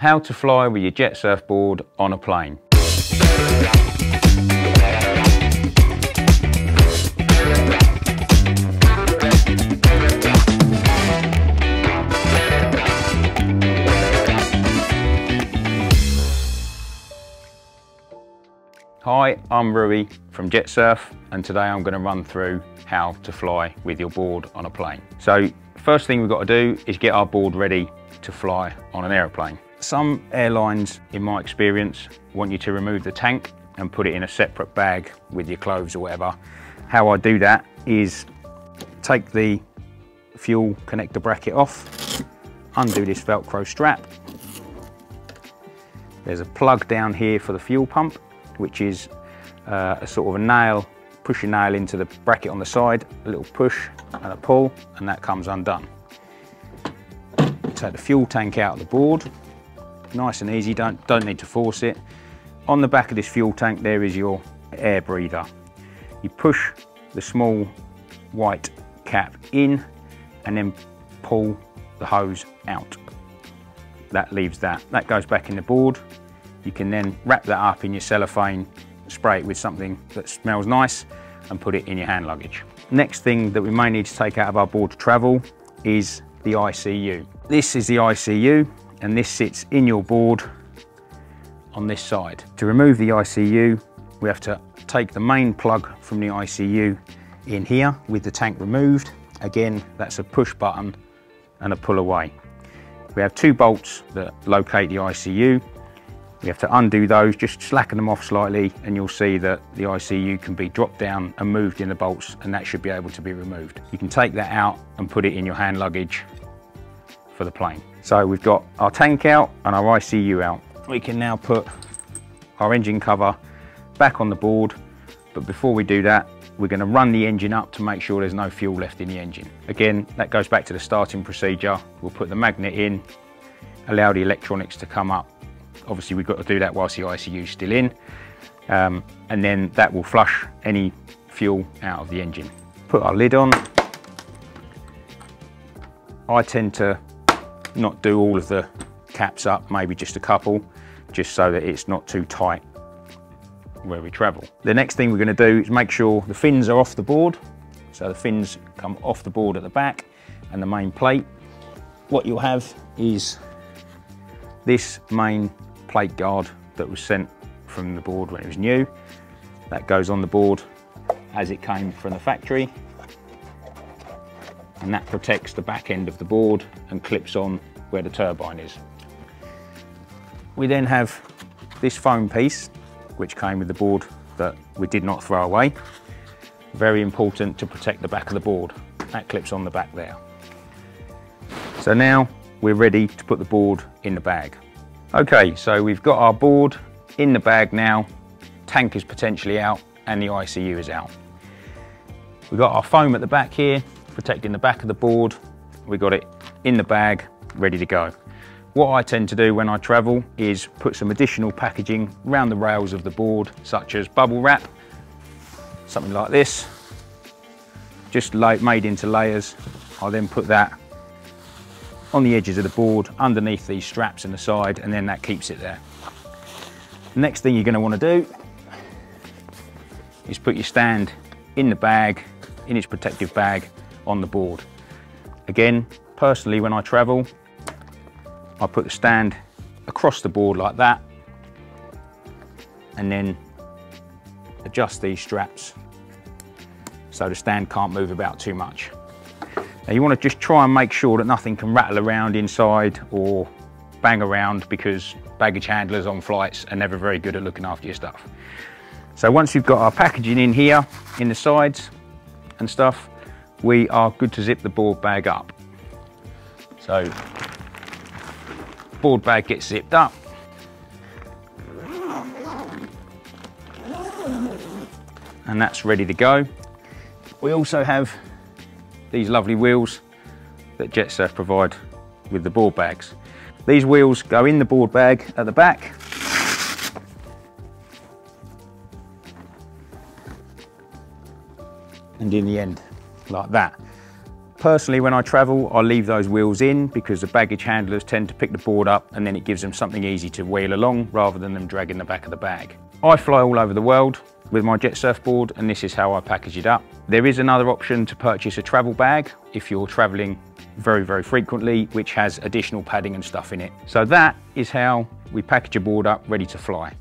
How to fly with your JETSURF board on a plane. Hi, I'm Rui from JETSURF, and today I'm going to run through how to fly with your board on a plane. So first thing we've got to do is get our board ready to fly on an aeroplane. Some airlines, in my experience, want you to remove the tank and put it in a separate bag with your clothes or whatever. How I do that is take the fuel connector bracket off, undo this Velcro strap. There's a plug down here for the fuel pump, which is a sort of a nail, push your nail into the bracket on the side, a little push and a pull, and that comes undone. Take the fuel tank out of the board, nice and easy, don't need to force it. On the back of this fuel tank there is your air breather. You push the small white cap in and then pull the hose out. That leaves that goes back in the board. You can then wrap that up in your cellophane, spray it with something that smells nice, and put it in your hand luggage. Next thing that we may need to take out of our board to travel is the ICU. This is the ICU, and this sits in your board on this side. To remove the ICU, we have to take the main plug from the ICU in here with the tank removed. Again, that's a push button and a pull away. We have two bolts that locate the ICU. We have to undo those, just slacken them off slightly, and you'll see that the ICU can be dropped down and moved in the bolts, and that should be able to be removed. You can take that out and put it in your hand luggage for the plane. So we've got our tank out and our ICU out. We can now put our engine cover back on the board, but before we do that, we're going to run the engine up to make sure there's no fuel left in the engine. Again, that goes back to the starting procedure. We'll put the magnet in, allow the electronics to come up. Obviously we've got to do that whilst the ICU is still in, and then that will flush any fuel out of the engine. Put our lid on. I tend to not do all of the caps up, maybe just a couple, just so that it's not too tight where we travel. The next thing we're going to do is make sure the fins are off the board. So the fins come off the board at the back and the main plate. What you'll have is this main plate guard that was sent from the board when it was new. That goes on the board as it came from the factory, and that protects the back end of the board and clips on where the turbine is. We then have this foam piece which came with the board that we did not throw away. Very important to protect the back of the board. That clips on the back there. So now we're ready to put the board in the bag. Okay, so we've got our board in the bag now, tank is potentially out and the ICU is out. We've got our foam at the back here, protecting the back of the board. We've got it in the bag, ready to go. What I tend to do when I travel is put some additional packaging around the rails of the board, such as bubble wrap, something like this, just made into layers. I then put that on the edges of the board, underneath these straps in the side, and then that keeps it there. The next thing you're going to want to do is put your stand in the bag, in its protective bag, on the board. Again, personally when I travel, I put the stand across the board like that, and then adjust these straps so the stand can't move about too much. Now you want to just try and make sure that nothing can rattle around inside or bang around, because baggage handlers on flights are never very good at looking after your stuff. So once we've got our packaging in here, in the sides and stuff, we are good to zip the board bag up. So board bag gets zipped up. And that's ready to go. We also have these lovely wheels that JETSURF provide with the board bags. These wheels go in the board bag at the back, and in the end, like that. Personally, when I travel, I leave those wheels in because the baggage handlers tend to pick the board up and then it gives them something easy to wheel along rather than them dragging the back of the bag. I fly all over the world with my JETSURF board and this is how I package it up. There is another option to purchase a travel bag if you're traveling very, very frequently, which has additional padding and stuff in it. So that is how we package a board up ready to fly.